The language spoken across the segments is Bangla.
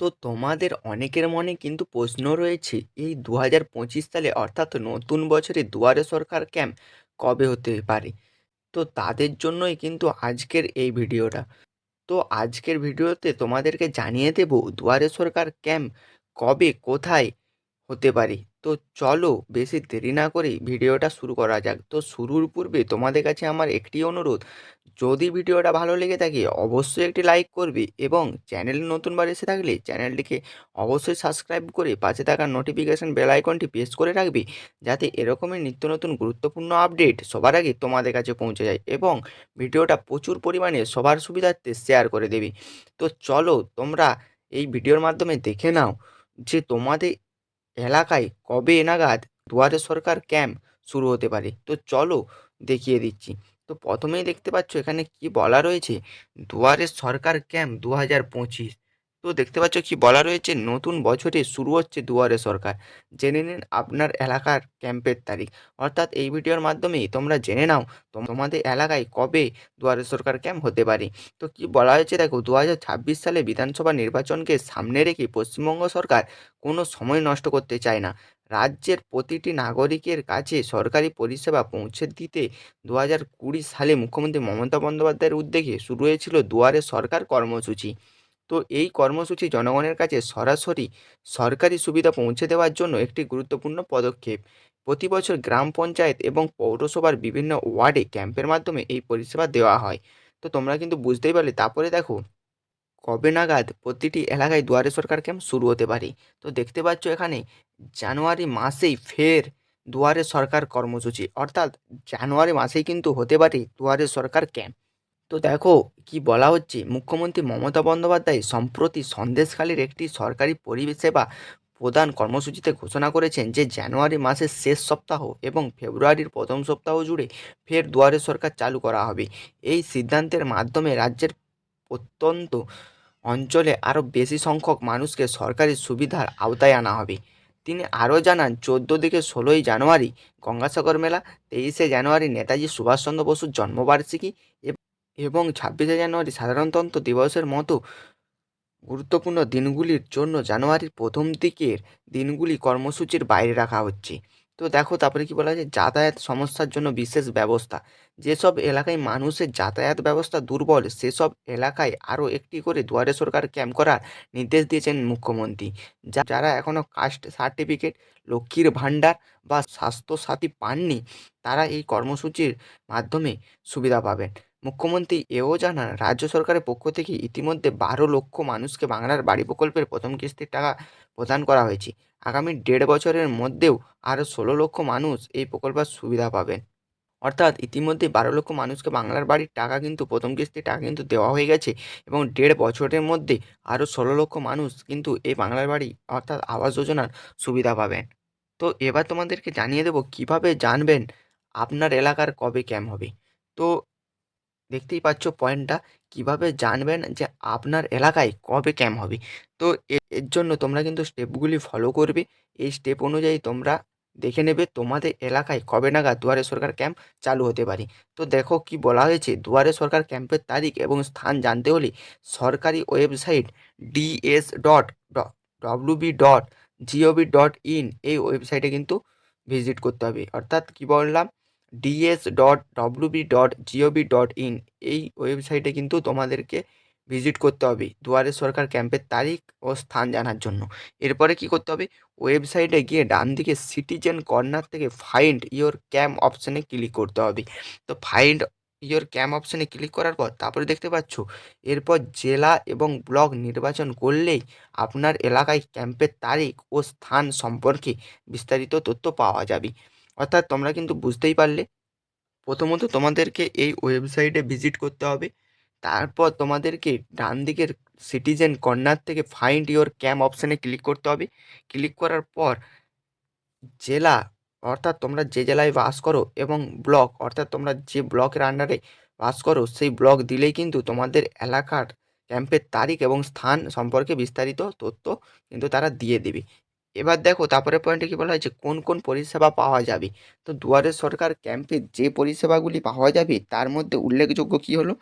তো তোমাদের অনেকের মনে কিন্তু প্রশ্ন রয়েছে এই 2025 সালে অর্থাৎ নতুন বছরে দুয়ারে সরকার ক্যাম্প কবে হতে পারে। তো তাদের জন্যই কিন্তু আজকের এই ভিডিওটা। তো আজকের ভিডিওতে তোমাদেরকে জানিয়ে দেব দুয়ারে সরকার ক্যাম্প কবে কোথায় হতে পারে। তো চলো বেশি দেরি না করেই ভিডিওটা শুরু করা যাক। তো শুরুর পূর্বে তোমাদের কাছে আমার একটি অনুরোধ, যদি ভিডিওটা ভালো লেগে থাকে অবশ্যই একটি লাইক করবে এবং চ্যানেলে নতুনবার এসে থাকলে চ্যানেলটিকে অবশ্যই সাবস্ক্রাইব করে পাশে থাকা নোটিফিকেশন বেল আইকনটি প্রেস করে রাখবে, যাতে এরকমই নিত্য নতুন গুরুত্বপূর্ণ আপডেট সবার আগে তোমাদের কাছে পৌঁছে যায় এবং ভিডিওটা প্রচুর পরিমাণে সবার সুবিধার্থে শেয়ার করে দেবে। তো চলো তোমরা এই ভিডিওর মাধ্যমে দেখে নাও যে তোমাদের এলাকায় কবে নাগাদ দুয়ারে সরকার ক্যাম্প শুরু হতে পারে। তো চলো দেখিয়ে দিচ্ছি। তো প্রথমেই দেখতে পাচ্ছ এখানে কি বলা রয়েছে, দুয়ারে সরকার ক্যাম্প 2025। তো দেখতে পাচ্ছ কি বলা রয়েছে, নতুন বছরে শুরু হচ্ছে দুয়ারে সরকার। জেনে নিন আপনার এলাকার ক্যাম্পের তারিখ। অর্থাৎ এই ভিডিওর মাধ্যমেই তোমরা জেনে নাও তোমাদের এলাকায় কবে দুয়ারে সরকার ক্যাম্প হতে পারে। তো কি বলা হয়েছে দেখো, 2026 সালে বিধানসভা নির্বাচনকে সামনে রেখে পশ্চিমবঙ্গ সরকার কোনো সময় নষ্ট করতে চায় না। রাজ্যের প্রতিটি নাগরিকের কাছে সরকারি পরিষেবা পৌঁছে দিতে 2020 সালে মুখ্যমন্ত্রী মমতা বন্দ্যোপাধ্যায়ের উদ্যোগে শুরু হয়েছিল দুয়ারে সরকার কর্মসূচি। তো এই কর্মসূচি জনগণের কাছে সরাসরি সরকারি সুবিধা পৌঁছে দেওয়ার জন্য একটি গুরুত্বপূর্ণ পদক্ষেপ। প্রতি বছর গ্রাম পঞ্চায়েত এবং পৌরসভার বিভিন্ন ওয়ার্ডে ক্যাম্পের মাধ্যমে এই পরিষেবা দেওয়া হয়। তো তোমরা কিন্তু বুঝতেই পারলে। তারপরে দেখো কবে নাগাদ প্রতিটি এলাকায় দুয়ারে সরকার ক্যাম্প শুরু হতে পারে। তো দেখতে পাচ্ছ এখানে জানুয়ারি মাসেই ফের দুয়ারে সরকার কর্মসূচি, অর্থাৎ জানুয়ারি মাসেই কিন্তু হতে পারে দুয়ারে সরকার ক্যাম্প। তো দেখো কি বলা হচ্ছে, মুখ্যমন্ত্রী মমতা বন্দ্যোপাধ্যায় সম্প্রতি সন্দেশখালির একটি সরকারি পরিষেবা প্রদান কর্মসূচিতে ঘোষণা করেছেন যে জানুয়ারি মাসের শেষ সপ্তাহ এবং ফেব্রুয়ারির প্রথম সপ্তাহ জুড়ে ফের দুয়ারে সরকার চালু করা হবে। এই সিদ্ধান্তের মাধ্যমে রাজ্যের প্রত্যন্ত অঞ্চলে আরও বেশি সংখ্যক মানুষকে সরকারি সুবিধার আওতায় আনা হবে। তিনি আরও জানান, 14 থেকে 16ই জানুয়ারি গঙ্গাসাগর মেলা, 23শে জানুয়ারি নেতাজি সুভাষচন্দ্র বসুর জন্মবার্ষিকী এবং 26শে জানুয়ারি সাধারণতন্ত্র দিবসের মতো গুরুত্বপূর্ণ দিনগুলির জন্য জানুয়ারির প্রথম দিকের দিনগুলি কর্মসূচির বাইরে রাখা হচ্ছে। তো দেখো তারপরে কি বলা হয়েছে, যাতায়াত সমস্যার জন্য বিশেষ ব্যবস্থা। যেসব এলাকায় মানুষের যাতায়াত ব্যবস্থা দুর্বল সেসব এলাকায় আরও একটি করে দুয়ারে সরকার ক্যাম্প করার নির্দেশ দিয়েছেন মুখ্যমন্ত্রী। যারা এখনও কাস্ট সার্টিফিকেট, লক্ষ্মীর ভাণ্ডার বা স্বাস্থ্যসাথী পাননি, তারা এই কর্মসূচির মাধ্যমে সুবিধা পাবেন। মুখ্যমন্ত্রী এও জানান, রাজ্য সরকারের পক্ষ থেকে ইতিমধ্যে 12 লক্ষ মানুষকে বাংলার বাড়ি প্রকল্পের প্রথম কিস্তির টাকা প্রদান করা হয়েছে। আগামী 1.5 বছরের মধ্যেও আরও 16 লক্ষ মানুষ এই প্রকল্পের সুবিধা পাবেন। অর্থাৎ ইতিমধ্যে 12 লক্ষ মানুষকে বাংলার বাড়ির টাকা কিন্তু প্রথম কিস্তির টাকা কিন্তু দেওয়া হয়ে গেছে এবং 1.5 বছরের মধ্যে আরও 16 লক্ষ মানুষ কিন্তু এই বাংলার বাড়ি অর্থাৎ আবাস যোজনার সুবিধা পাবেন। তো এবার তোমাদেরকে জানিয়ে দেবো কিভাবে জানবেন আপনার এলাকার কবে ক্যাম্প হবে। তো দেখতেই পাচ্ছ পয়েন্টটা, কিভাবে জানবেন যে আপনার এলাকায় কবে ক্যাম্প হবে। তো এর জন্য তোমরা কিন্তু স্টেপগুলি ফলো করবে। এই স্টেপ অনুযায়ী তোমরা দেখে নেবে তোমাদের এলাকায় কবে নাগাদ দুয়ারে সরকার ক্যাম্প চালু হতে পারে। তো দেখো কি বলা হয়েছে, দুয়ারে সরকার ক্যাম্পের তারিখ এবং স্থান জানতে হলে সরকারি ওয়েবসাইট ds.wb.gov.in এই ওয়েবসাইটে কিন্তু ভিজিট করতে হবে। অর্থাৎ কি বললাম, ds.wb.gov.in এই ওয়েবসাইটে কিন্তু তোমাদেরকে ভিজিট করতে হবে দুয়ারে সরকার ক্যাম্পের তারিখ ও স্থান জানার জন্য। এরপরে কি করতে হবে, ওয়েবসাইটে গিয়ে ডান দিকে সিটিজেন কর্নার থেকে ফাইন্ড ইওর ক্যাম্প অপশানে ক্লিক করতে হবে। তো ফাইন্ড ইওর ক্যাম্প অপশানে ক্লিক করার পর তারপরে দেখতে পাচ্ছ, এরপর জেলা এবং ব্লক নির্বাচন করলেই আপনার এলাকায় ক্যাম্পের তারিখ ও স্থান সম্পর্কে বিস্তারিত তথ্য পাওয়া যাবে। অর্থাৎ তোমরা কিন্তু বুঝতেই পারলে, প্রথমত তোমাদেরকে এই ওয়েবসাইটে ভিজিট করতে হবে। তারপর তোমাদেরকে ডান দিকের সিটিজেন কর্নার থেকে ফাইন্ড ইওর ক্যাম্প অপশানে ক্লিক করতে হবে। ক্লিক করার পর জেলা, অর্থাৎ তোমরা যে জেলায় বাস করো, এবং ব্লক, অর্থাৎ তোমরা যে ব্লকের আন্ডারে বাস করো সেই ব্লক দিলেই কিন্তু তোমাদের এলাকার ক্যাম্পের তারিখ এবং স্থান সম্পর্কে বিস্তারিত তথ্য কিন্তু তারা দিয়ে দেবে। এবার দেখো তারপরে পয়েন্টে কি বলা হয়েছে, কোন কোন পরিষেবা পাওয়া যাবে। তো দুয়ারে সরকার ক্যাম্পে যে পরিষেবাগুলি পাওয়া যাবে তার মধ্যে উল্লেখযোগ্য কি হলো,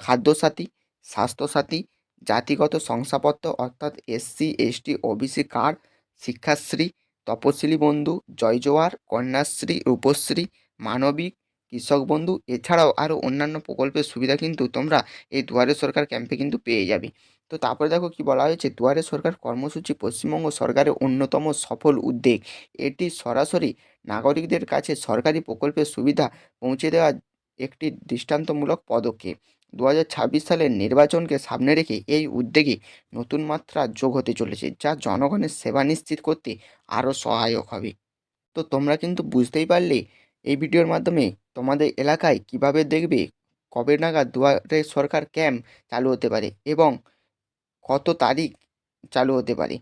খাদ্যসাথী, স্বাস্থ্যসাথী, জাতিগত শংসাপত্র অর্থাৎ SC ST OBC card, Shikshashree, তপশিলি বন্ধু, জয় জোয়ার, কন্যাশ্রী, রূপশ্রী, মানবিক, কৃষক বন্ধু এছাড়াও আরও অন্যান্য প্রকল্পের সুবিধা কিন্তু তোমরা এই দুয়ারে সরকার ক্যাম্পে কিন্তু পেয়ে যাবে। তো তারপরে দেখো কি বলা হয়েছে, দুয়ারে সরকার কর্মসূচি পশ্চিমবঙ্গ সরকারের অন্যতম সফল উদ্যোগ। এটি সরাসরি নাগরিকদের কাছে সরকারি প্রকল্পের সুবিধা পৌঁছে দেওয়ার একটি দৃষ্টান্তমূলক পদক্ষেপ। 2026 সালের নির্বাচনকে সামনে রেখে এই উদ্যোগে নতুন মাত্রা যোগ হতে চলেছে, যা জনগণের সেবা নিশ্চিত করতে আরও সহায়ক হবে। তো তোমরা কিন্তু বুঝতেই পারলে এই ভিডিওর মাধ্যমে তোমাদের এলাকায় কিভাবে দেখবে কবে নাগাদ দুয়ারে সরকার ক্যাম্প চালু হতে পারে এবং কত তারিখ চালু হতে পারে।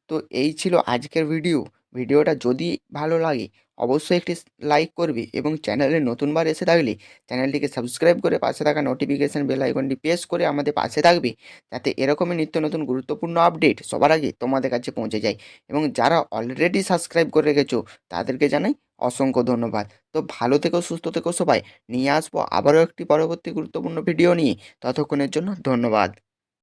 তো এই ছিল আজকের ভিডিও। ভিডিওটা যদি ভালো লাগে অবশ্যই একটি লাইক করবে এবং চ্যানেলে নতুনবার এসে থাকলে চ্যানেলটিকে সাবস্ক্রাইব করে পাশে থাকা নোটিফিকেশান বেল আইকনটি প্রেস করে আমাদের পাশে থাকবে, যাতে এরকমই নিত্য নতুন গুরুত্বপূর্ণ আপডেট সবার আগে তোমাদের কাছে পৌঁছে যায়। এবং যারা অলরেডি সাবস্ক্রাইব করে রেখেছো তাদেরকে জানাই অসংখ্য ধন্যবাদ। তো ভালো থেকো, সুস্থ থেকো সবাই। নিয়ে আসবো আবারও একটি পরবর্তী গুরুত্বপূর্ণ ভিডিও নিয়ে। ততক্ষণের জন্য ধন্যবাদ।